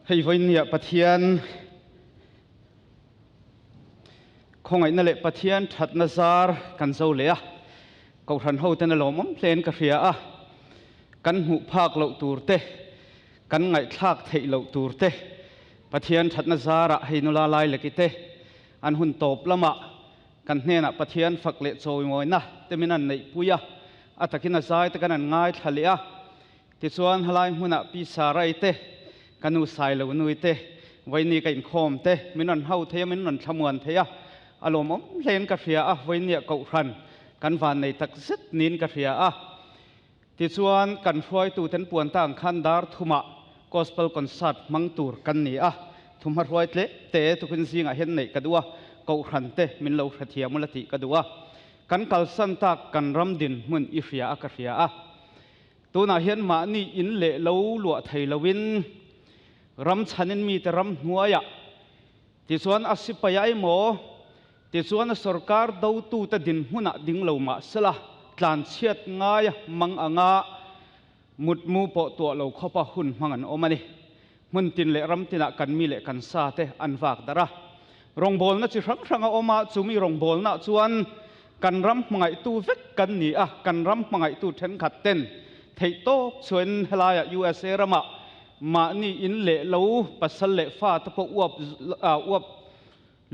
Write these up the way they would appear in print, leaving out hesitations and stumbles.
hei voi nia pathian không ai nè lệ pathian thật nazar kan zo le a ko than ho ten lo mom plen ka ria a kan hu phak lo tur te kan ngai thak thei lo tur te pathian that nazar a hei nula lai le ki te an hun top lama kan hne na pathian phak le choi ngoi na te minan nei puya atakina zai te kan an ngai thalia ti chuan halai huna pi sarai te kanu sai lo nui te voini ka in khom te minan hau the minan thamuan theya alom om len ka ria a voinia ko ran kan van nei tak zet nin ka ria a ti chuan kan hruai tu ten puan tang khan dar thuma gospel concert mang tur kan ni a thuma hruai tle te tu kun zinga hen nei kadua ko ran te min lo thia mulati kadua kan kal san tak kan ram din mun i ria a ka ria a tu na hian ma ni in le lo lua thei lowin ram chanin mi te ram hnuaya ti chuan asipaya ai mo ti chuan sarkar do tu ta din huna ding lo ma sala tlan chiat ngaya mang anga mut mu po to lo khopa hun mangan omani mun tin le ram tina kan mi le kan sa te an wak dara rong bol na chi rang ranga oma chumi rong bol na chuan kan ram mangai tu vek kan ni a kan ram mangai tu then khat ten thei to chuan helaya USA rama ma ni in le lo pasal le fa ta po uap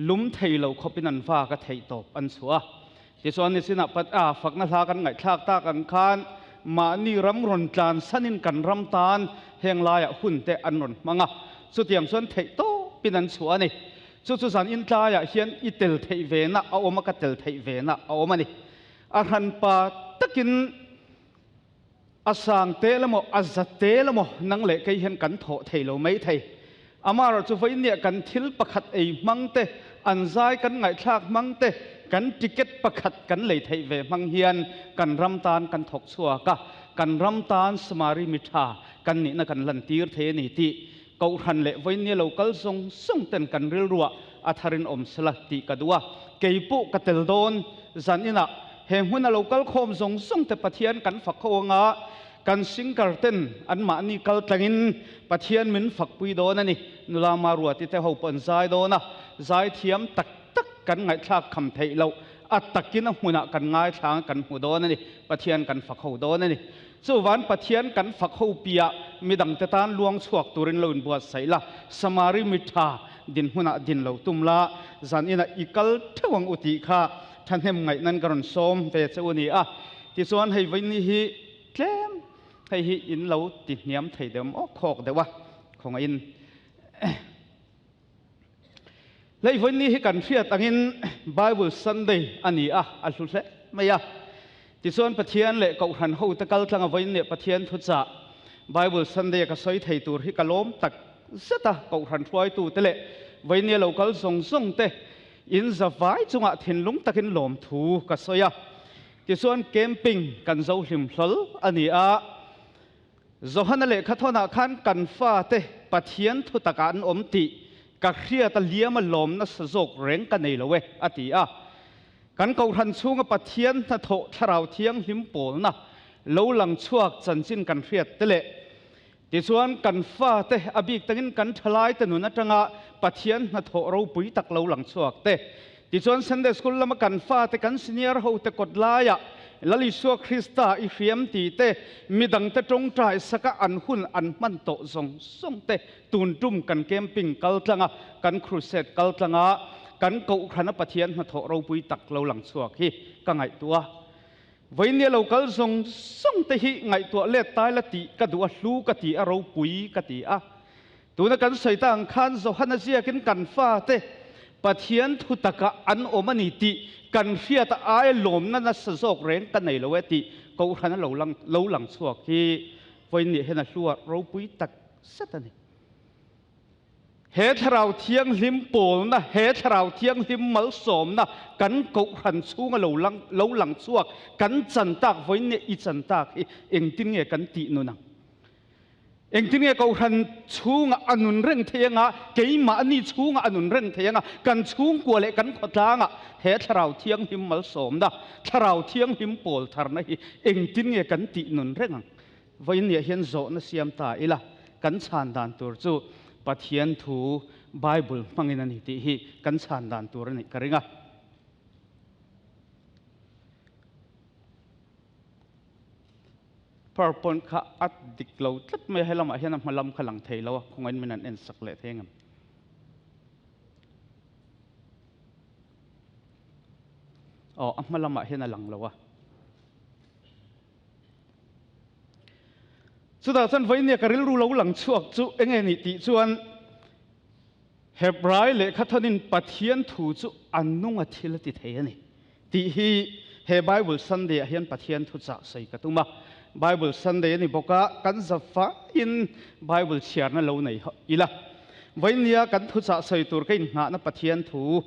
lum thei lo khopin an fa ka thei top an chua ti chuan ni sina pat a fakna thla kan ngai thlak ta kan khan ma ni ram ron tlan sanin kan ram tan heng laya hun te an ron manga chu tiang chuan thei to pin an chua ni chu san in tlaya hian i tel thei ve na a oma ka tel thei ve na a oma ni a han pa takin asang te lamo azat te lamo nang le kai hian kan tho thei lo mai thei amara chu voi nia kan thil pakhat ei mangte anzai kan ngai thlak mangte kan ticket pakhat kan lei thei ve mang hian kan ramtan kan thok chua ka kan ramtan samari mitha kan ni na kan lan tir the ni ti ko ran le voi nia local song ten kan ril ruwa atharin om sala ti kadua keipu katel don zanina he huna local khom song te pathian kan phak khonga kan singkar ten an ma ni kal tlangin pathian min phak pui don ani nula ma ruwa ti te ho pon zai dona zai thiam tak tak kan ngai thlak kham thei lo atakina huna kan ngai thang kan hu don ani pathian kan phak ho don ani chu wan pathian kan phak ho pia midang te tan luang chuak turin lo in buat saila samari mitha din huna din lo tumla zan ina ikal thawang uti kha thanem ngai nan karon som ve chuni a ti chuan hei vai ni hi tlem hei hi in lo ti hniam thei dem o khok dewa khonga in lei voi ni hi kan hriat angin Bible Sunday ani a alhu hle maya ti chuan pathian le ko ran ho ta kal tlanga voi ne pathian thu cha Bible Sunday ka soi thei tur hi kalom tak zeta ko ran thoi tu te le voi ne local song te in zawai chunga thinlung takin lom thu ka soya ti chuan camping kan zo hlim hlol ani a zohana le khathona khan kan fa te pathian thu takan om ti ka khria ta liam lom na sajok reng ka nei lowe ati a kan ko ran chunga pathian na tho tharau thiang hlim pol na lo lang chuak chanchin kan hriat tele ti chuan kan fa te abik tangin kan thalai te nu na tanga pathian na tho ro pui tak lo lang chuak te ti chuan Sunday school lama kan fa te kan senior ho te kotlaya lali suwa Krista i hriam ti te midang te tong trai saka an hun an man to song te tun tum kan camping kal tlanga kan crusade kal tlanga kan ko khana pathian na tho ro pui tak lo lang chuak hi ka ngai tua voinia local song te hi ngai tua le tai la ti ka du a hlu ka ti a ro pui ka ti a tuna kan soitang khan zo hana zia kin kan fa te pathian thu taka an omani ti kan hriat ai lom na na sajok reng ka nei lo ti ko khana lo lang chuak hi voini hena hluwa ro pui tak satani he tharau thiang hlim pol na he tharau thiang hlim mal som na kan ko khan chunga lo lang chuak kan chan tak voini i chan tak hi engtin nge kan ti nu nang engtin nge ko khan chunga anun reng thenga keima ani chunga anun reng thenga kan chung ko le kan khotlanga he tharau thiang hlim mal som na tharau thiang hlim pol thar na hi engtin nge kan ti nun reng voini hian zo na siam ta ila kan chan dan tur chu pathian thu Bible mangin ani ti hi kan chan dan tur ani karinga PowerPoint kha at diklo tlat mai helam a hian malam khalang theilo khongain minan en sakle thengam malam a hian alang lawa chuda chan voinia karil ru lo lang chuak chu enge ni ti chuan Hebrai le khathanin pathian thu chu annunga thilati theani ti hi he Bible Sunday a hian pathian thu cha sei katuma Bible Sunday ni boka kan zafa in Bible share na lo nei ila voinia kan thu cha sei tur kein nga na pathian thu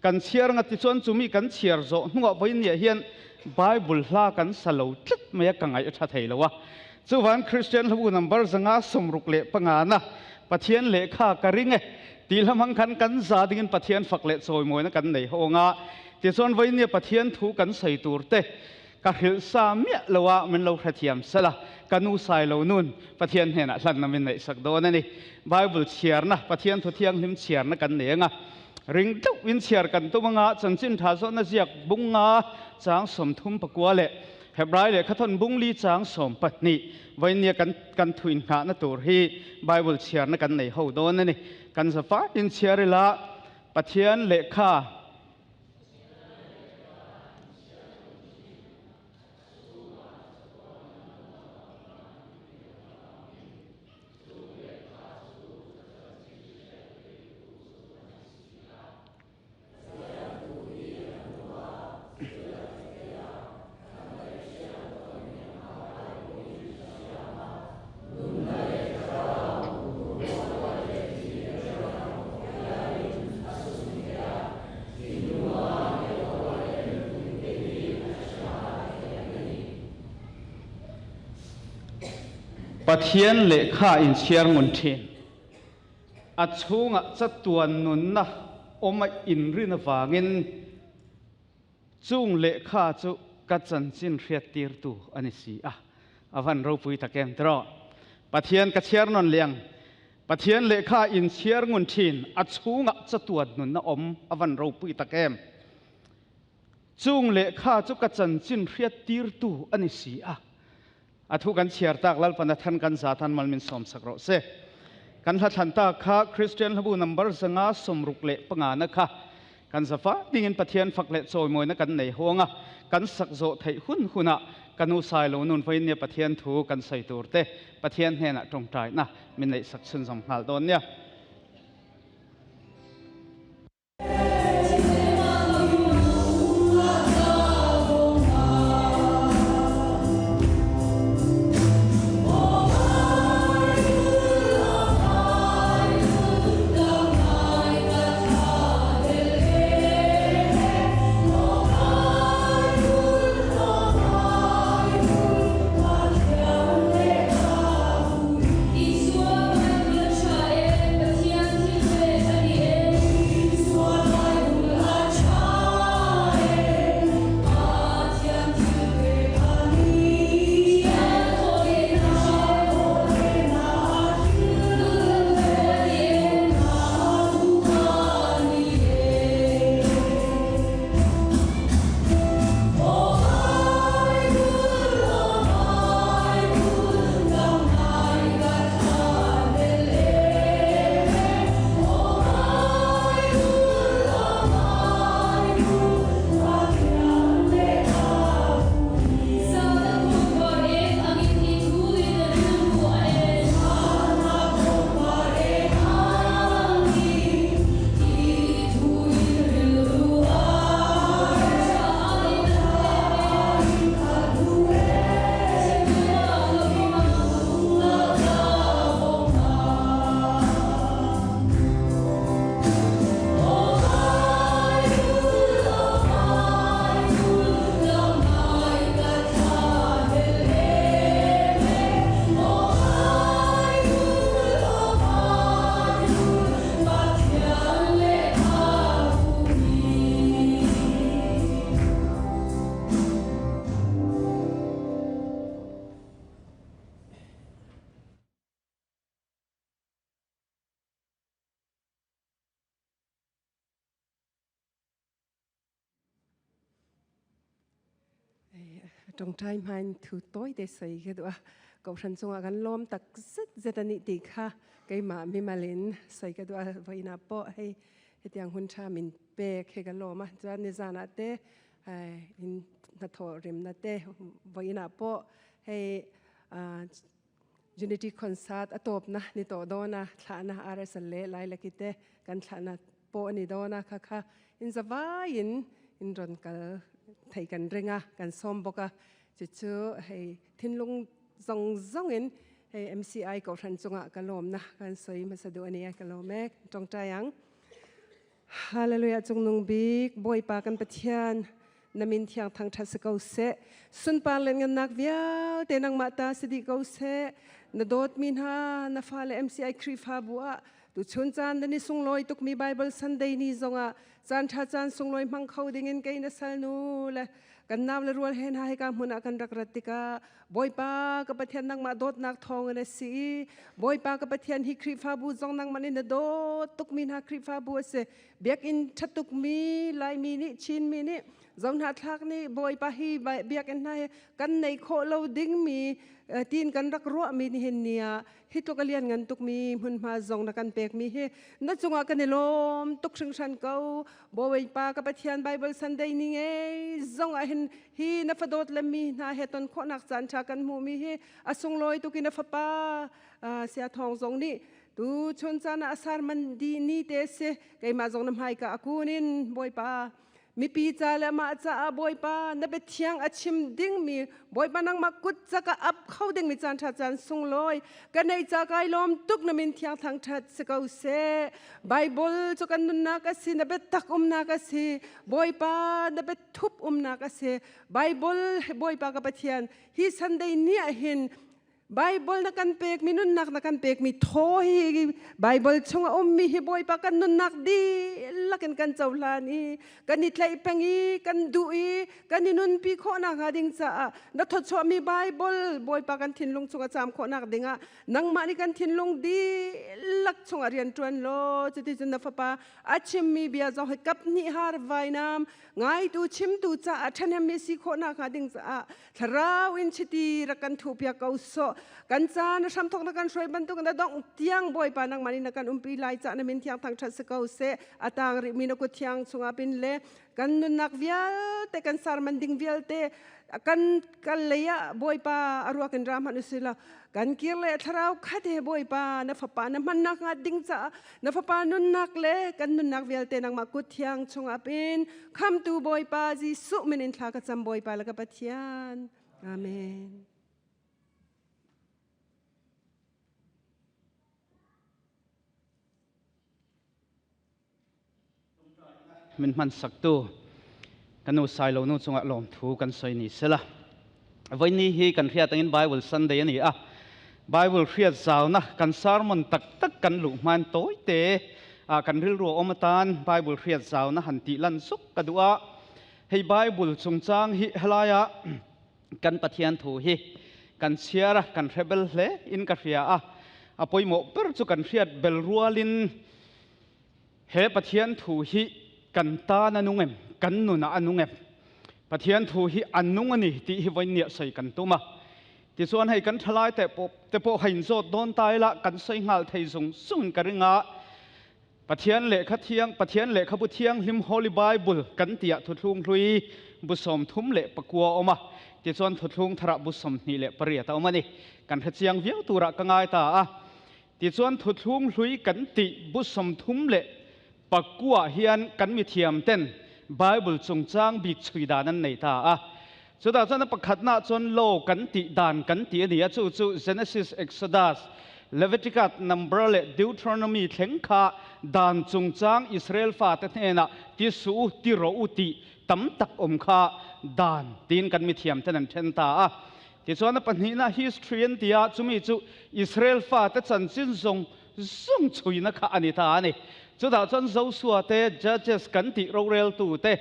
kan share nga ti chuan chumi kan share zo hnunga voinia hian Bible hla kan salo tlat mai kangai tha theilowa chuwan Christian hu number zanga somruk le pangana pathian le kha karinge tilhamang khan kan za dingin pathian fakle choi moina kan nei honga ti chuan voinia pathian thu kan sei turte ka hil sa mia lowa min lo khathiam sala kanu sai lo nun pathian hena hlan na min nei sak don ani Bible share na pathian thu thiang him share na kan nenga ring tuk win share kan tu manga chanchin tha zo na ziak bunga chang som thum pakwa le Hebrai le khathon bungli chang som patni voinia kan thuin nga na tur hi Bible share na kan nei ho don ani kan zafa in share la pathian le kha pathian le kha in share ngun thin achunga chatuan nun na oma in rina wangin chung le kha chu ka chanchin hriat tir tu ani si avan ro pui takem tro pathian ka share non liang pathian le kha in share ngun thin achunga chatuan nun na om avan ro pui takem chung le kha chu ka chanchin hriat tir tu ani si thu kan share tak lal pana than kan za than malmin som sakro se kan hla than ta kha Christian habu number zanga somruk le panga na kha kan zafa dingin pathian fakle choi moina kan nei honga kan sakzo thei huna kanu sai lo nun voinia pathian thu kan sai turte pathian hena tongtai na min nei sak chun jam hal don nia trong trái man thu tối để xây cái đó cậu sản xuất akan lom tak rất rất là nít kha cái mà mi malin xây cái đó vậy na po hay tiang hun cha min pe cái cái lom á cho nên ra nát te in na thọ rim nát te vậy na po hay Unity concert atop na ni to do na thla na arsale lai lakite kan thla na po ni do na kha in zawai in ron kal thei kan renga kan som boka chu hei thinlung zong in hei MCI ko than chunga kalom na kan soi masadu ania kalomek tong tayang hallelujah chung big boy pa kan pathian namin thiang thang tha sakau se sun pa len ngan nak vial te nang mata sidi kau se na dot min ha na fale MCI krif ha bua tu chun chan ni sungloi tuk mi Bible Sunday ni zonga chan tha chan sungloi mang khau dingin ke na sal nu la kan nam le rual hen hai ka mun akan rak ratika boy pa ka pathian nang ma dot nak thong na si boy pa ka pathian hi krif ha bu zong nang manin na dot tuk min ha krif ha bu se bek in thatuk mi lai mi ni chin mi ni zong na thak ni boy pa hi bek in na kan nei kho lo ding mi tin kan rak ro mi ni hen nia hi to kalian ngan tuk mi hun ma zong na kan pek mi he na chunga kan lom tuk sing san ko boy pa ka pathian Bible Sunday ni nge zong a hen hi na fadot lam mi na heton kho nak chan cha kan mu mi he asung loi tu ki na fa pa sia thong zong ni tu chon chan asar man di ni te se kai ma zong nam hai ka akunin boy pa mi pi cha la ma cha boy pa na be thiang achim ding mi boy pa nang makut cha ka ap khau ding mi chan tha chan sung loi ka nei cha kai lom tuk na min thiang thang that se kau se Bible cho kan nun na ka si na be tak na ka si boy pa na be thup na ka se Bible boy pa ka pathian hi Sunday ni a hin Bible na kan pek mi nun nak na kan pek mi tho hi Bible chunga mi hi boy pa kan nun nak di lakin kan chawlani kan ni thlai pengi kan dui kan ni nun pi kho na ga ding cha na tho cho mi Bible boy pa kan thinlung chunga cham kho nak dinga nang ma ni kan thinlung di lak chunga rian tuan lo chiti chun na fa pa achim mi bia zo kap ni har vai nam ngai tu chim tu cha athan mi si kho na ga ding cha tharau in chiti rakan thu pia kau so kan cha na sam thok na kan soi ban tu kan dong tiang boy pa nang mani na kan umpi lai cha na min thiang thang that se kau se atang ri mi na ko thiang chunga pin le kan nun nak vial te kan sar man ding vial te kan kalleya boy pa arwa kan ram hanu sila kan kirle tharau khate boy pa na fa pa na man nak ding cha na fa pa nun nak le kan nun nak vial te nang ma ku thiang chunga pin kham tu boy pa ji su min in thla ka cham boy pa la ka pathian amen min man sak tu kanu sai lo nu chunga lom thu kan soi ni sela voi ni hi kan khia tangin Bible Sunday ani a Bible khia zaw na kan sermon tak tak kan lu man toi te kan ril ro omatan Bible khia zaw na han ti lan suk kadua hei Bible chungchang hi helaya kan pathian thu hi kan siara kan rebel hle in ka khia a poimo per chu kan khiat bel rualin he pathian thu hi kan ta na nungem kan nu na anungem pathian thu hi anung ani ti hi voi nia sei kan tuma ti chuan hei kan thalai te po hein zo don tai la kan sei ngal thei zung sun ka ringa pathian le kha thiang pathian le kha bu thiang him Holy Bible kan tia thu thlung hlui bu som thum le pakua oma ti chuan thu thlung thara bu som ni le paria ta oma ni kan ha chiang viau tura ka ngai ta ti chuan thu thlung hlui kan ti bu som thum le pakua hian kan mi thiam ten Bible chungchang bik chui danan nei ta chuda chuan pakhatna chuan lo kan ti dan kan ti ani chu Genesis Exodus Leviticus Number le Deuteronomy thlengkha dan chungchang Israel fa te hena ti su ti ro uti tam tak kha dan tin kan mi thiam ten an then ta ti chuan panhina history an tia chumi chu Israel fa te chan chin zong chui na kha ani ta ani chuda chuan Joshua te Judges kan ti ro rel tu te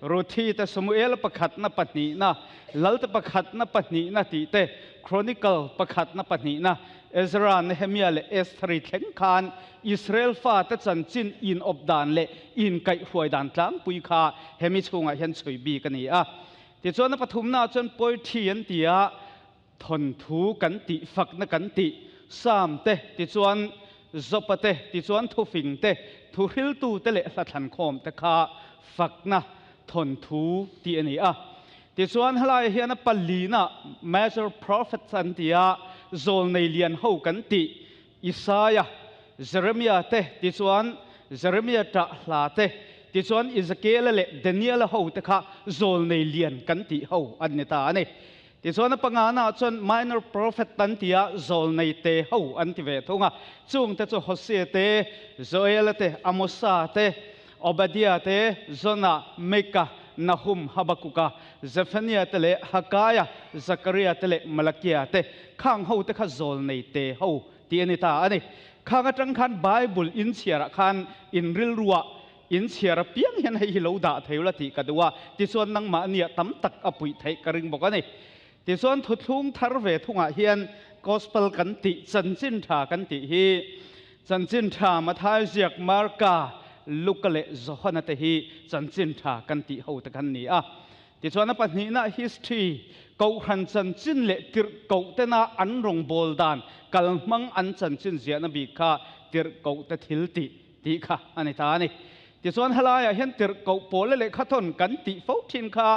Ruthi te Samuel pakhat na patni na lal te pakhat na patni na ti te Chronicle pakhat na patni na Ezra Nehemiah le Esther thleng khan Israel fa te chan chin in op dan le in kai huai dan tlang pui kha hemi chunga hian chhui bi kani ติส่วนนั้นปฐุมนาจนปอยเทียนเตียทนทูกันติฝักนักันติสามเตติส่วนจบเตติส่วนทุฟิงเตทุริลตูเตเลสัทันคอมตะคาฝักนะทนทูตีอันนี้ติส่วนฮลายเฮียนปัลลีนะ major prophet สันติยาโซลในเลียนหูกันติอิสายะเจเรมียาเตติส่วนเจเรมียาตะลาเตติส่วนอิสเกลเลเดเนียลหูตะคาโซลในเลียนกันติหูอันนี้ตาอันนี้ติส่วนปังงานะจน minor prophet ตันติยาโซลในเตหูอันที่เวทุงะจุงเตจุฮอสเซเตโซเอลเตอโมซาเตอบดียเตโซนาเมกะนาฮุมฮับกุกะเซฟเนียเตเลฮักายะซักริยาเตเลมลักยาเตข้างหูเตขะโซลในเตหูที่อันนี้ตาอันนี้ข้างจังขันไบเบิลอินเชียร์ขันอินริลรัวอินเชียร์เพียงเห็นให้ฮิโลดาเทวละทีกันดูว่าที่ส่วนนังมาเนี่ยตั้มตักอปุยไทยกระริงบอกกันนี่ที่ส่วนทุทุงทาร์เวทุงอาเฮียนกอสเปลกันติจันจินทากันติฮีจันจินทามาทายเสียกมาร์กาลูกเละจฮนัตฮีจันจินทากันติหูตะกันนี้ที่ส่วนนั้นปัจจุบัน history กูหันจันจินเละติรกูเตน่าอันรงโบลดานกัลมังอันจันจินเสียนบีข้าติรกูเตทิลติตีข้าอันนี้ตานี่ที่ส่วนฮลายเห็นติรกูโปเลเละขัดทนกันติฟูทินข้า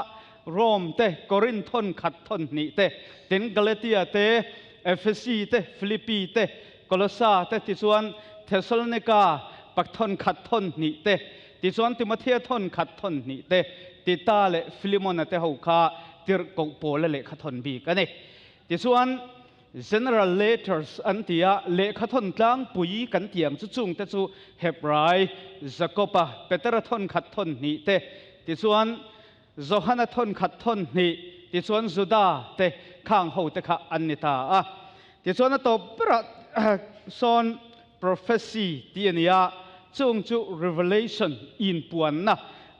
โรมเตโครินทนขัดทนนี่เตตินกาเลเตียเตเอเฟซีเตฟิลิปปีเตโคลอสซาเตที่ส่วนเทสโลนิกาปักทนขัดทนนี่เตที่ส่วนติโมเธียทนขัดทนนี่เตติตาเลฟิลิมอนเตหูข้าติรกูโปเลเละขัดทนบีกันนี่ที่ส่วน general letters อันที่เละขัดทนกลางปุยกันเตียงจุงเตจูเฮบไรจักปะเปเตระทนขัดทนนี่เตที่ส่วนโจฮันทนขัดทนนี่ที่ส่วนจุดาเตข้างหูเตข้าอันนี้ตาที่ส่วนนั้นตัวประส่วน prophecy ที่นี่จงจู revelation อินปวนนะ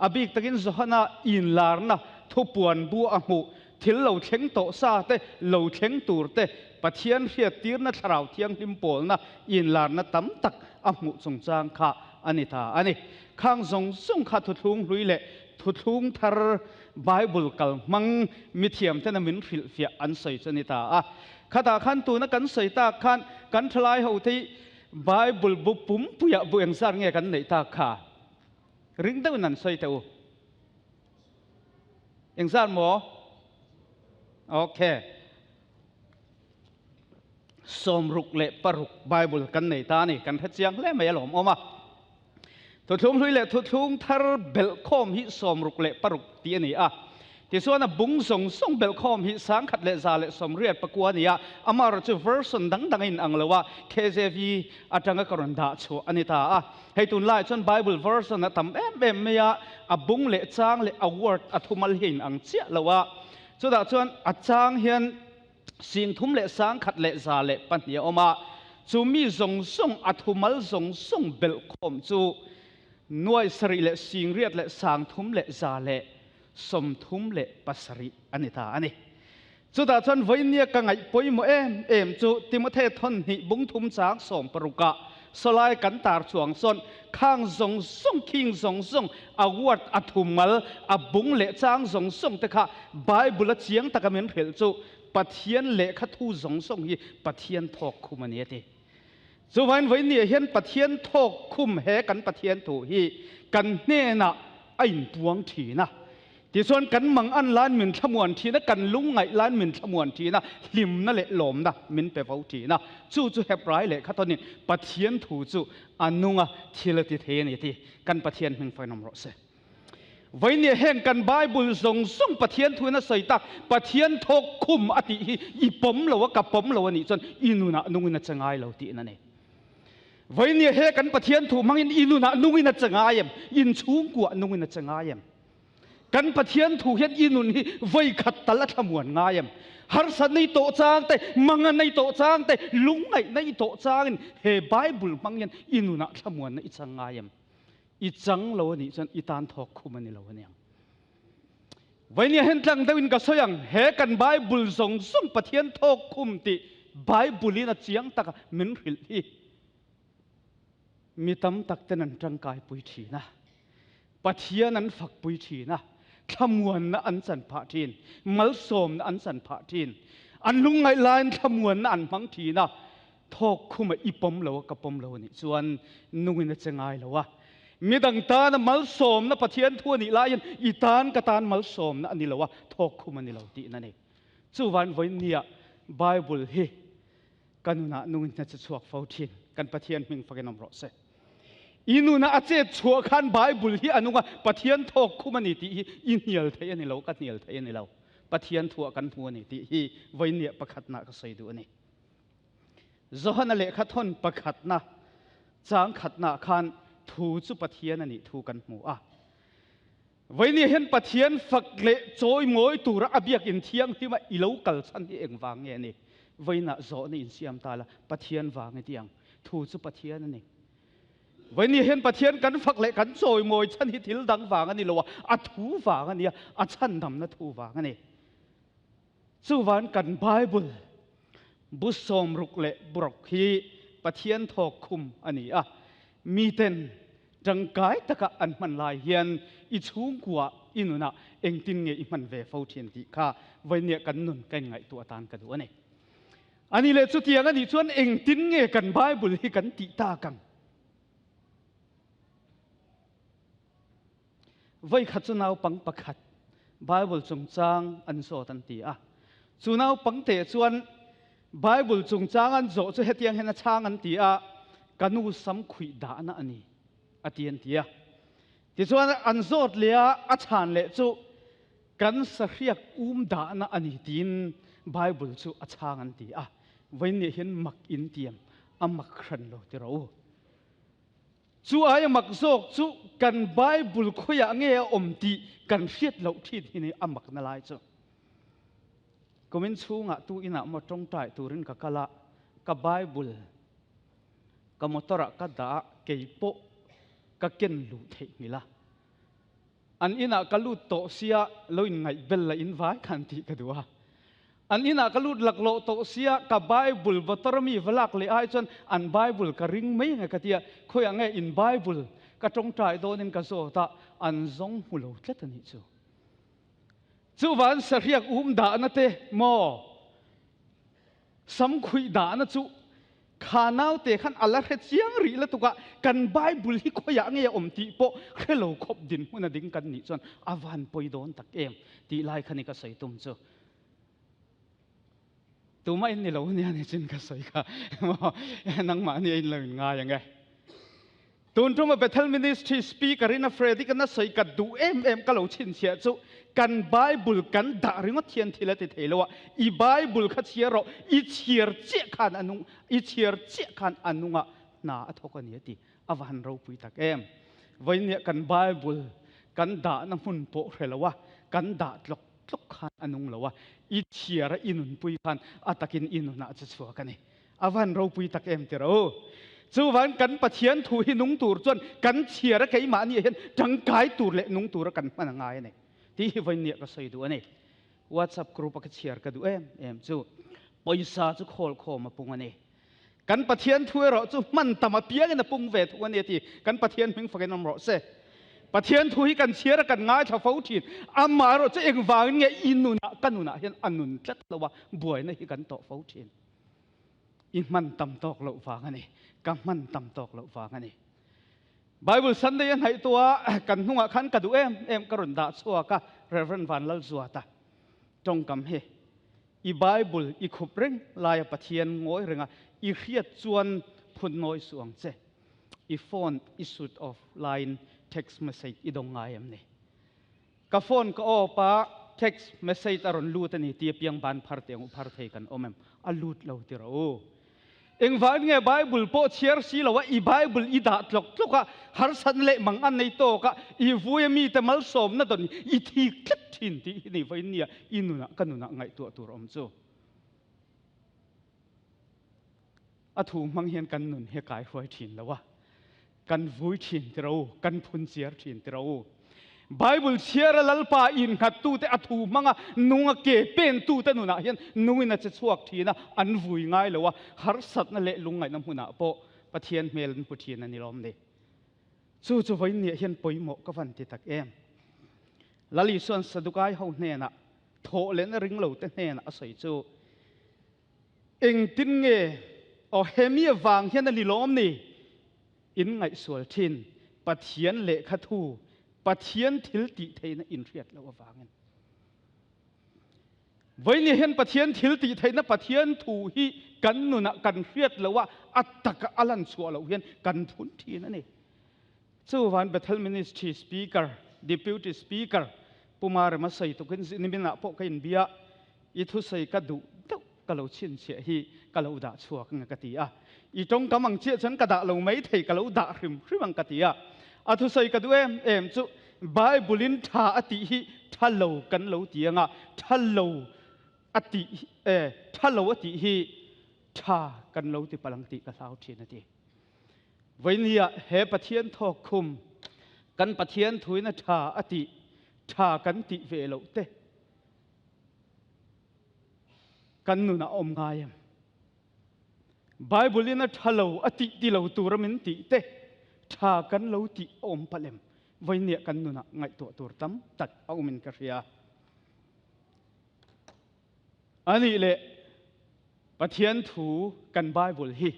อบิกตะกินโจฮันอินลาร์นะทุปวนบัวอมูทิลเหลาเชงโตซาเตเหลาเชงตูร์เตปะเทียนเรียตีร์นะชราวเทียงลิมโปลนะอินลาร์นะตั้มตักอมูจงจางข้าอันนี้ตาอันนี้ข้างจงส่งข้าทุทุงลุยเละทุทุงทาร์ไบเบิลกัลมังมิเทียมเทนมินฟิลเฟียอันใส่ชนิตาข้าตาขันตัวนักกันใส่ตาขันกันทลายหูที่ไบเบิลบุปุ่มปุยบุยังสร้างเงี้ยกันในตาข้าริงเต้านั่นใส่เต้ายังสร้างหมอโอเคสมรุกเละปรุกไบเบิลกันในตานี่กันทัดเจียงเล่ไม่หลอมออกมาทุทุงลุยเละทุทุงทาร์เบลคอมฮิสมรุกเละปรุกตีนี่ที่ส่วนนั้นบุ้งส่งเบลคอมฮิสังขัดเละซาเละสมเรียดปะกัวนี่อามาร์จูเวอร์ชันดังอินอังเลวะ KJV อาจารย์กรณดาชัวอันนี้ตาให้ตุนไล่จนไบเบิลเวอร์ชันนั้นทำไม่บุ้งเละจางเละอวอร์ดอัทุมัลหินอังเจียเลวะสุดท้ายจนอาจารย์เห็นสิ่งทุ่มเละสังขัดเละซาเละปัญญาออกมาจูมีส่งอัทุมัลส่งเบลคอมจูหน่วยสริเละสิ่งเรียดเละสังทุ่มเละซาเละสมทุ่มเละปัสริอันนี้ตาอันนี้สุดท้ายจนวันนี้กังไงปอยโมจูติโมเททนหิบุ้งทุ่มจากส่งปรุกะสลายกันตาช่วงส่วนข้างส่งคิงส่งอวดอัทุมัลบุ้งเละจางส่งแต่ข้าไบเบิลเจียงตะกะเมนเพลจูปะเทียนเละขัดทูส่งฮีปะเทียนทอกคุมันเนติส่วนวันนี้เห็นปะเทียนทอกคุมแหกันปะเทียนถูฮีกันเน่นะไอ้ปวงทีนะที่ส่วนกันมังอันล้านหมื่นขมวนทีนะกันลุงไงล้านหมื่นขมวนทีนะลิมนั่นแหละหลอมนะมินเปเฝ้าทีนะจู่เฮบไรเลยข้าตอนนี้ปะเทียนถูจู่อันนุ่งทีละทีเทนี่ทีกันปะเทียนหึงไฟนอมรสวันนี้แห่งกันไบเบิลส่งปะเทียนถูนะใส่ตักปะเทียนทกคุมอติอีปมเราว่ากับปมเราวันนี้จนอินุนะนุ่งนะจะง่ายเราทีนั่นเองวันนี้แห่กันปะเทียนถูมังอินุนะนุ่งนะจะง่ายอินชูงกัวนุ่งนะจะง่ายกันปะเทียนถูเห็นอินุนี่ไว้ขัดตละขมวนง่ายฮาร์สันในโตจางแต่มังในโตจางแต่ลุงไงในโตจางเฮไบเบิลมังยันอินุนะขมวนในจังง่ายอีจังเรานี่จนอีตานทอกคุมันนี่เราเนี่ยวันนี้เห็นจังดาวินก็สยังเฮกันไบเบิลส่งปะเทียนทอกคุมติไบเบิลนี่นะเจียงตักมินหิลที่มีตั้มตักเตนันจังกายปุยทีนะปะเทียนนั้นฝักปุยทีนะ ขมวนนะอันสันพะทินมัลสมนะอันสันพะทินอันลุงไงลายขมวนนะอันพังทีนะทอกคุมอีปมเลวกับปมเลวนี่ส่วนนุ่งนะจะง่ายเลวะมีดังตานะมัลสมนะปะเทียนทั่วนี่ลายันอีตานกตานมัลสมนะอันนี้เลวะทอกคุมอันนี้เลวตีนั่นเองส่วนวันนี้ไบเบิลเฮกันนุนะนุ่งนะจะสวกฟ้าทินกันปะเทียนมิงฟังกันน้ำรสเซอินุนะอาเจชัวขันไบเบิลที่อนุงะปะเทียนทอกคุมันนี่ที่อินเหียลเทียนนี่เรากันเหียลเทียนนี่เราปะเทียนทัวกันหัวนี่ที่วันนี้ประคัดนักใส่ดูนี่จอห์นเล่ขัดทนประคัดนะจางขัดนักขันทูจุปะเทียนนี่ทูกันหัววันนี้เห็นปะเทียนฝักเละโจยมวยตัวระเบียกอินเทียงที่มาอิเลวกัลสันที่เองวางเงี้ยนี่วันนี้จอห์นอินเสียมตาละปะเทียนวางเงี้ยทูจุปะเทียนนี่วันนี้เห็นปะเทียนกันฝักเละกันโจยมวยฉันที่ทิลดังวางอันนี้ละวะอัทูวางอันนี้อัฉันทำนะทูวางอันนี้สุวรรณกันไบเบิลบุษสมรุกเละบรอกฮีปะเทียนทอกคุมอันนี้มีเต็นจังกายตะกะอันมันลายเฮียนอิชุงกัวอินุนะเองตินเงอิมันเวฟาวเทียนติค่ะวันนี้กันนุนกันไงตัวตานกันดูอันนี้อันนี้เลยสุดที่อันนี้ชวนเองตินเงกันไบเบิลให้กันติตากันไว้ขัดสุนาวปังประคัดไบเบิลจงจางอันโซตันตีสุนาวปังเตะชวนไบเบิลจงจางอันโซจะเฮ็ดยังเห็นช่างอันตีกันูสัมขุยดานะอันนี้อตีนตีที่ชวนอันโซดเลียอัชานเละจูกันสเรียกดานะอันนี้ตีนไบเบิลจูอัชางอันตีวันนี้เห็นมักอินเตียมมักครันโลที่เราจู่มักโซกจู่กันไบเบิลคุยเงี้ยตีกันเสียดเราที่นี่มักนั่นไรจู่ก็มินชูงตัวอินะมาตรงใจตัวรินกับกะละกับไบเบิลกับมอตระกับดาเกี่ยโปกับเกนลูเทนี่ละอันอินะกับลูโตเสียลอยไงเบลละอินไว้ขันติกันดูอันอินะกับลูหลักโลโตเสียกับไบเบิลบัตรมีเวลาเลยไอ้จนอันไบเบิลกับริงไม่ไงกันเดียคุยไงอินไบเบิลกับตรงใจโดนินกับโซตาอันซงหูโลเล็ดนี่จู่จู่วันเสียกด่านเตะมอสัมคุยด่านจู่ข้าน้าเตะขันอะไรเชียงรีละตุกะกันไบเบิลที่คุยอย่างเงี้ยตีโปเขลขบดินมันดิ่งกันนี่จนอวันปอยโดนตักตีไล่ขันนี่ก็ใส่ตุ่มจู่ตัวไม่นี่เราเนี่ยนี่จินก็ใส่ค่ะนังมาเนี่ยเลยง่ายยังไงตุนทุ่มไปเทลมินิสทรีสปีกรินาเฟรดิกันน่ะใส่กัดดูก็เราชินเสียจู่กันไบเบิลกันด่าเรื่องเทียนทีละเทเลวะอีไบเบิลขัดเชียร์เราอีเชียร์เจ้าขันอนุอีเชียร์เจ้าขันอนุน่าอัฐกันเนี่ยตีอวันเราปุยตักวันนี้กันไบเบิลกันด่าน้ำมันโปะเลยละวะกันด่าตกขันอนุละวะอีเชียร์อินุนปุยขันอัตกินอินุน่าจะชัวกันนี่อวันเราปุยตักเตเราจู่วันกันปะเทียนถูหินุงตูร์จนกันเชียร์แค่มานี่เห็นจังกายตูร์เละนุงตูร์กันมันง่ายนี่ที่วันนี้ก็ใส่ดูอันนี้วัตสับกรุ๊ปก็เชียร์กันดูจู่ปอยซาจู่โคมาปุ่งอันนี้กันปะเทียนถ้วยเราจู่มันตามมาเปียกันนะปุ่งเวทวันนี้ที่กันปะเทียนเพิ่งฟังกันน้ำร้อนเสปะเทียนถูหิกันเชียร์กันง่ายชาวฟ้าทีอามาเราจะเองวางเงี้ยอินุนะกันนุนะเห็นอันนุนจัดละว่าบ่อยนะที่กันต่อฟ้าทีอิมันตำตอกเราฟังอันนี้ก็มันตำตอกเราฟังอันนี้ไบเบิลสันเดียนให้ตัวกันหัวขันกระดูกระดุนดาชัวกะเรเฟรนวันลลัวตาจงกำเฮอีไบเบิลอีขุบเร่งลายปะเทียนงอยเริงอีเรียดจวนพุ่นน้อยสวงเจอีโฟนอีสุดออฟไลน์เท็กซ์เมสเซจอีดงไงนี่กับโฟนก็อปะเท็กซ์เมสเซจอรุณลูตันนี่ที่เพียงบานพาร์เตียงพาร์เทกันอมอัลลูดเราที่เราเองว่าไงไบเบิลโปเชียร์สิเราว่าอีไบเบิลอีดาตลกะฮาร์สันเละมังอันในโตกะอีฟูยมีแต่มัลสมนั่นตอนนี้อีทีคลิปทินที่นี่ไฟเนี่ยอินุนะกันนุนะไงตัวรอมโจอาถูมังเฮียนกันนุนเฮกายฟูยทินแล้ววะกันฟูยทินที่เรากันพุนเชียร์ทินที่เราไบเบิลเชียร์ลัลปาอินขัดตู้แต่อาถูมังนุ่งเกเป็นตู้แต่นุนะเฮียนนุ่งน่าจะสวกทีนะอันฟูยง่ายเลยว่าฮาร์สัตนั่นเละลุงไงน้ำหุนะโปปะเทียนเมลนพุทียนนั่นนี่ล้อมเดจู่ไว้เนี่ยเฮียนปอยหมกก็ฟันติตัก ลลิส่วนสะดุกายเขาเนี่ยนะโถเล่นริงเหลาเต้นเนี่ยนะสวยจูเองตินเงอเฮมีวางเฮียนลิล้อมนี่อินไงสวลทินปะเทียนเละขทูปะเทียนทิลติเทนอินเรียดแล้ววางเงินวันนี้เห็นปะเทียนทิลติเทนปะเทียนถูฮีกันนุนะกันเรียดแล้วว่าอัตตะกะอลันสัวเราเห็นกันทุนทีนั่นเองจู่วันเบทเทิลมินิสทรีสปีกเกอร์ดิพิวตี้สปีกเกอร์ปุมาร์มาใส่ตุกินนิมินะพวกกันเบียอีทุใส่กระดูตุกะเราชินเสียฮีกะเราด่าชัวกันกติอ่ะอีตรงกำลังเชื่อฉันกระดาเราไม่ถีกะเราด่าริมริมังกติอ่ะอาทุใส่กระดูจู่ไบเบิลินท่าอติฮีท่าเรากันเราเตียงอ่ะท่าเราอติท่าเราอติฮีท่ากันเราติพลังติกะสาวทีนั่นเองวันนี้เฮปะเทียนทอกคุมกันปะเทียนถุยนะท่าอติท่ากันติเวลเตกันนุนะอมงายไบเบิลินะท่าเราอติติเราตูรมินติเตท่ากันเราติอมพะเลมวันนี้กันนุนะไงตัวตูรตั้มตัดเอามินกระเรียอันนี้แหละปะเทียนถูกันไบเบิลฮี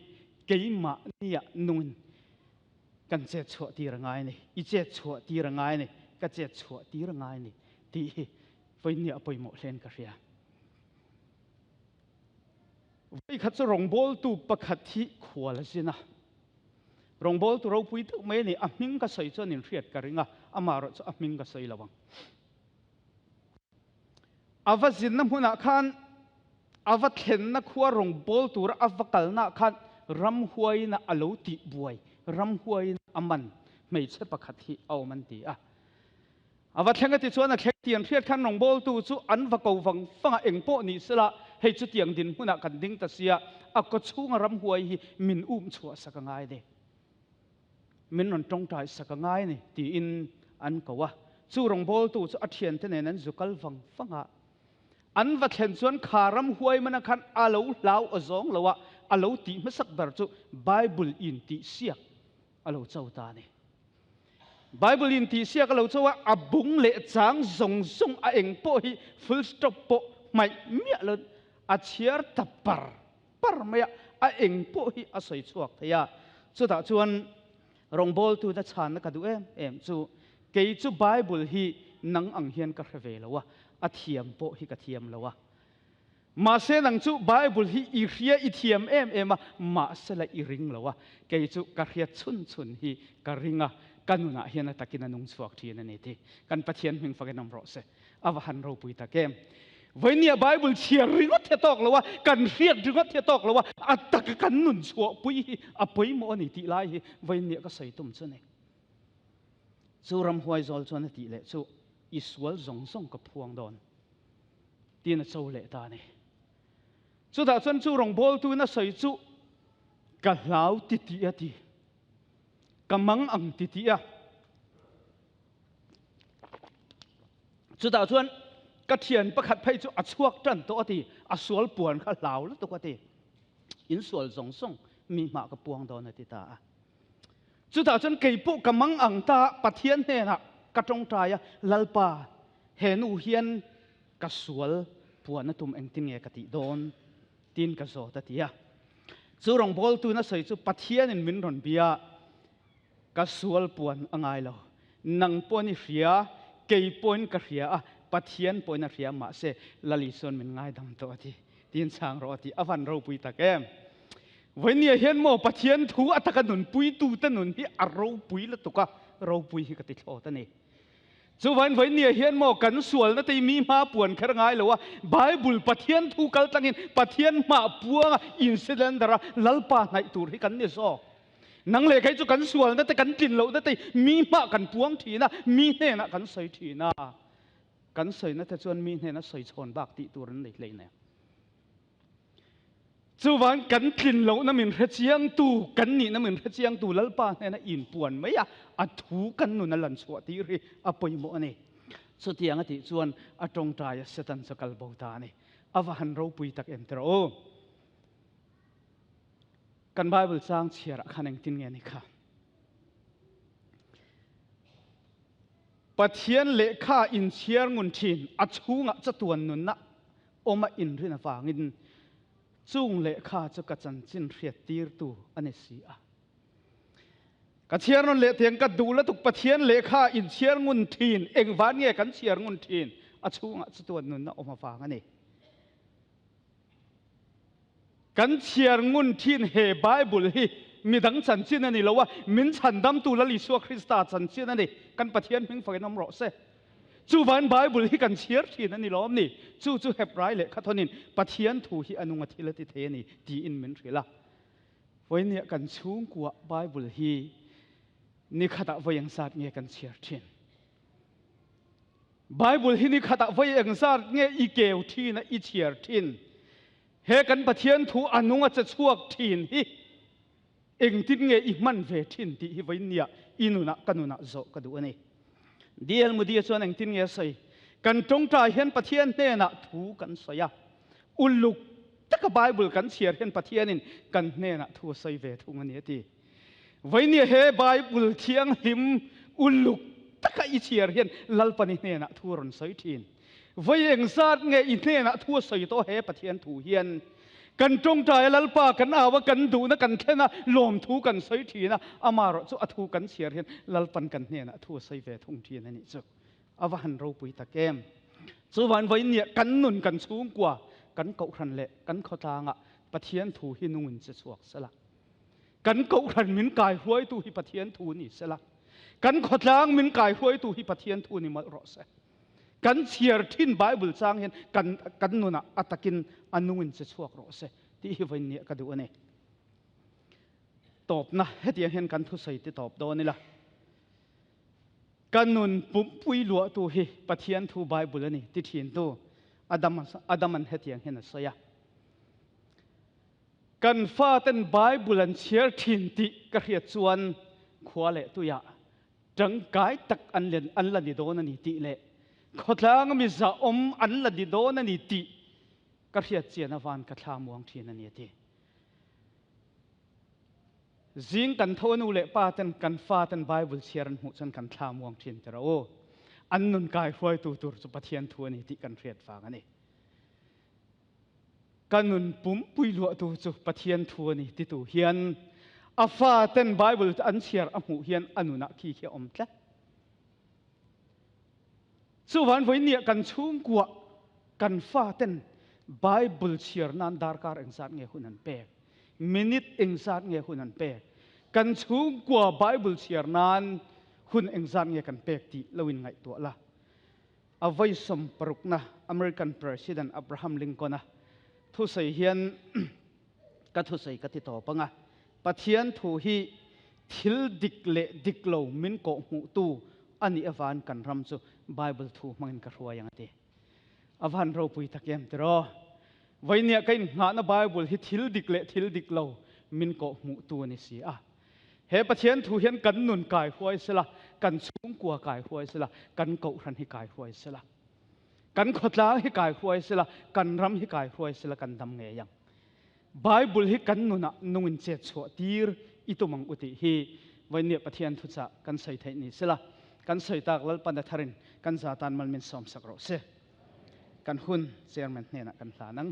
เกี่ยมาเนี่ยนุนกันเจ็ดชัวตีระไงนี่อีเจ็ดชัวตีระไงนี่ก็เจ็ดชัวตีระไงนี่ตีวันนี้ไปหมดเล่นกระเรียวันขัดจะรองบอลตูประคัดที่ขวาละสินะรองบอลตูเราพูดถึงไม่เนี่ยมิงก็ใส่จนนินเรียดกันงะอามาเราจะมิงก็ใส่ละวังอาวัจินน้ำหัวหน้าขันอาวัดเห็นนักหัวรองบอลตูระอาวักลนักขันรำหัวอินะอโลติบวยรำหัวอินะอามันไม่ใช่ประคัดที่เอามันตีอ่ะอาวัดเห็นกันที่ส่วนนักเขียนเรียดขันรองบอลตูจู่อันวักเอาฟังฟังเองโปนี่สละให้จุดยังดินหัวหน้ากันดิ้งตัดเสียอักก็ชูงรำหัวอิมินชัวสักง่ายเดมินนนตรงใจสักง่ายนี่ตีอินอันก็ว่าจู่รองบอลตูจู่อัดเขียนที่ไหนนั้นจุกัลฟังอ่ะอันวัดเห็นส่วนขารำหวยมันขันอาลูลาวอซองละวะอาลูตีไม่สักดาร์จู่ไบเบิลอินตีเสียกอาลูเจ้าตาเนี่ยไบเบิลอินตีเสียกอาลูเจ้าว่าอับบุงเละจางซงอาเองโปฮีฟุลสต็อปโปไม่เมียเลยอาเชียร์ตับปร์ไม่อาเองโปฮีอาศัยชวกเทียจู่แต่ชวนรองบอลตัวจะชานนักดูจู่เกี่ยจู่ไบเบิลฮีนังอังเฮียนกับเวลวะอาเทียมโปฮิกเทียมแล้ววะมาเสนังจู่ไบเบิลฮีอีเรียอีเทียมมาเสละอีริงแล้ววะเกี่ยจู่กระเรียชุนฮีกระริงกันนุนะเฮียนตะกินนุ่งสวกทีนั่นเองกันปะเทียนหิงฟังกันน้ำรสอวหันเราปุยตะเกมวันนี้ไบเบิลเชียร์ริงวัดเทตอกแล้ววะกันเรียกริงวัดเทตอกแล้ววะอัตตะกันนุ่นสวกปุยปุยโมนี่ตีไล่วันนี้ก็ใส่ตุ้มชนเองจู่รำหวยจอลชนตีเละจู่อิสวลส่งกับพวงดอนตีนเจ้าเละตาเนี่ยจู่แต่ส่วนจู่รองบอลตัวน่ะใส่จู่กะลาวติติอะตีกะมังอังติติอะจู่แต่ส่วนกะเทียนประคัดไพ่จู่อัศวกจันตัวตีอัศวลปวนข้าลาวแล้วตัวตีอินสวลส่งมีมากับพวงดอนติตาจู่แต่ส่วนเกี่ยปุ๊กะมังอังตาปะเทียนเนี่ยนะกระจงใจลัลปาเห็นอุเฮียนกระสวลปวนนั่นตุ้มเองตินเงกติโดนตินกระโจตติยะจู่รองบอลตัวนั้นใส่จู่ปัทเทียนมินรอนเบียกระสวลปวนอ่างไงเรานังปวนนี่เสียเกี่ยปวนกระเสียปัทเทียนปวนนั่นเสียมาเสลลิซอนมินง่ายดังตัวที่ตินช่างรอที่อวันเราปุยตะแกมวันนี้เห็นโมปัทเทียนถูอัตกันนุนปุยตูตันนุนที่อารมณ์ปุยละตุกะเราปุยที่กติโลตันนี่จู่วันนี้เห็นโมกันส่วนนั่นที่มีมาป่วนแค่ไงหรือว่าไบเบิลปะเทียนถูกกัลตังอินปะเทียนมาปัวอินซิเดนต์ดาราลัลปาในตัวที่กันเนี่ยซอนังเล็กให้จู่กันส่วนนั่นที่กันกินเรานั่นที่มีมากันปวงทีนะมีเนี่ยนะกันใส่ทีนะกันใส่นั่นแต่ส่วนมีเนี่ยนะใส่ชนบากติตัวนั้นเลยเนี่ยจู่วันกันกินเรานั่นเหมือนพระเจียงตูกันนี่นั่นเหมือนพระเจียงตูลัลปาเนี่ยนะอินป่วนไม่อะอัดถูกันนู่นนั่นหลันสวดที่รีอภัยโมนี่สุดที่ยังที่ส่วนอัตรงใจเสตันสกัลบตานี่อวหันเราปุยตักเอ็มเตอโอกันไบเบิลสร้างเชียร์ขันเองตินเงี้ยนี่ค่ะ ปะเทียนเละข้าอินเชียร์งุนทินอัจฉงะจะตัวนุนนะอมาอินรินาฟางินจุงเละข้าจะกระจันจินเรียตีร์ตูอันนี้สิอะกระเชียร์นนเละเทียงกระดูและตุกปะเทียนเละข้าอินเชียร์งุนทินเอ็งวานเงี้ยกันเชียร์งุนทินอัจฉงะจะตัวนุนนะอมาฟางันนี่กันเชียร์งุนทินเฮไบเบิลฮีมีดังฉันชินันนี่แล้วว่ามินฉันดำตูละลิสวคริสต์ฉันชินันนี่กันปะเทียนมิงฝังน้ำรอเสจูวันไบเบิลฮีกันเชียร์ทินันนี่ล้อมนี่จูเฮบไรเลยขัดทนินปะเทียนถูฮีอนุมัติละติเทนี่ดีอินมินรีละวันนี้กันชูงกัวไบเบิลฮีนี่ขัดไว้ยังสัตว์เงี้ยกันเชียร์ทินไบเบิลฮีนี่ขัดไว้ยังสัตว์เงี้ยอีเกลทีนะอีเชียร์ทินเฮกันปะเทียนถูอนุมัติจะช่วงทินฮีเองที่เงยมันเวทินที่ไว้เนี่ยอินุนักกันุนักโจกดูอันนี้เดียลมุดีส่วนเองที่เงยใส่กันตรงใจเห็นปะเทียนเนี่ยนะถูกันใส่ยาอุลุกตะกบไบเบิลกันเชียร์เห็นปะเทียนนินกันเนี่ยนะถูใส่เวทุงอันนี้ที่ไว้เนี่ยเฮไบเบิลเทียงลิมอุลุกตะกอีเชียร์เห็นลัลปนิเนี่ยนะถูรอนใส่ทินไว้เองซาดเงยอินเนี่ยนะถูใส่โตเฮปะเทียนถูเฮียนกันจงใจลัลปากันอาว่ากันดูนะกันแค่นะลมทูกันใส่ทีนะอามารจุอทูกันเสียเห็นลัลปันกันเนี่ยนะทูใส่เวทุงทีนั่นนี่จุอาวันเราปุยตะเกมจุวันไว้เนี่ยกันนุนกันสูงกว่ากันเกาขันเละกันเขาทางอ่ะปะเทียนทูหินุนจะสวกสละกันเกาขันมินกายห้วยตูหิปะเทียนทูนี่สละกันเขาทางมินกายห้วยตูหิปะเทียนทูนี่มารอเสกันเชียร์ทินไบเบิลจางเห็นกันนุนะอัตกินอนุวินจะช่วยเราเสที่วันนี้ก็ดูนี่ตอบนะเฮียเห็นกันทุกสิ่งที่ตอบโดนนี่ละกันนุนปุ่มปุยลัวตัวเฮปะเทียนทูไบเบิลนี่ที่เทียนตัวอดัมมันเฮียเห็นอะไรกันฟ้าเต็นไบเบิลเชียร์ทินที่กระเฮียจวนขวาเละตัวยาจังกายตักอันละนี่โดนนี่ตีเละขดลางมิจะอันละดิโดนันนี่ติกระเทียเจียนวันกระทามวงทีนันนี่ติจิงกันทนูเละป้าเต็นกันฟ้าเต็นไบเบิลเชียร์หูจันกันทามวงทีนแต่เราอันนุนกายฟอยตูจุปะเทียนทัวนี่ติกันเรียดฟังอันนี้กันนุนปุ่มปุยลัวตูจุปะเทียนทัวนี่ติตูเฮียนอาฟ้าเต็นไบเบิลอันเชียร์อหูเฮียนอนุนักขี้เขียอมเจ้ส่วนวันนี้กันชุ่มกว่ากันฟ้าเต้นไบเบิลเชียร์นันดาร์การเองสัตว์เงี้ยหุ่นนันเปกมินิทเองสัตว์เงี้ยหุ่นนันเปกกันชุ่มกว่าไบเบิลเชียร์นันหุ่นเองสัตว์เงี้ยกันเปกที่เราวินไงตัวละเอาไว้สมปรุกนะอเมริกันประธานาธิบดีอับราฮัมลิงคอล์นนะทุกสิ่งเฮียนก็ทุกสิ่งก็ติดต่อปังอ่ะปะเทียนทูฮีทิลดิกเละดิกโลมินโกหูตูอันนี้อวันกันรำจูไบเบิลทูมันกระหัวอย่างนี้อวันเราปุยตะเกียมแต่รอวันนี้กันงานไบเบิลที่ทิลดิกเละทิลดิกโลมินโกหูตูนี่สิอ่ะเฮปะเทียนทูเห็นกันนุนกายหัวเสละกันสูงกว่ากายหัวเสละกันเกาทันให้กายหัวเสละกันขดล้างให้กายหัวเสละกันรำให้กายหัวเสละกันดำเงียงไบเบิลให้กันนุนนุ่งเจ็ดชัวตีร์อิตุมังอุติฮีวันนี้ปะเทียนทุจะกันใส่ไทยนี่เสละกันใส่ตากลัลปันดาทารินกันซาตานมันมินสอมสักโรเซกันหุ่นเซียร์แมนเนี่ยนะกันสานัง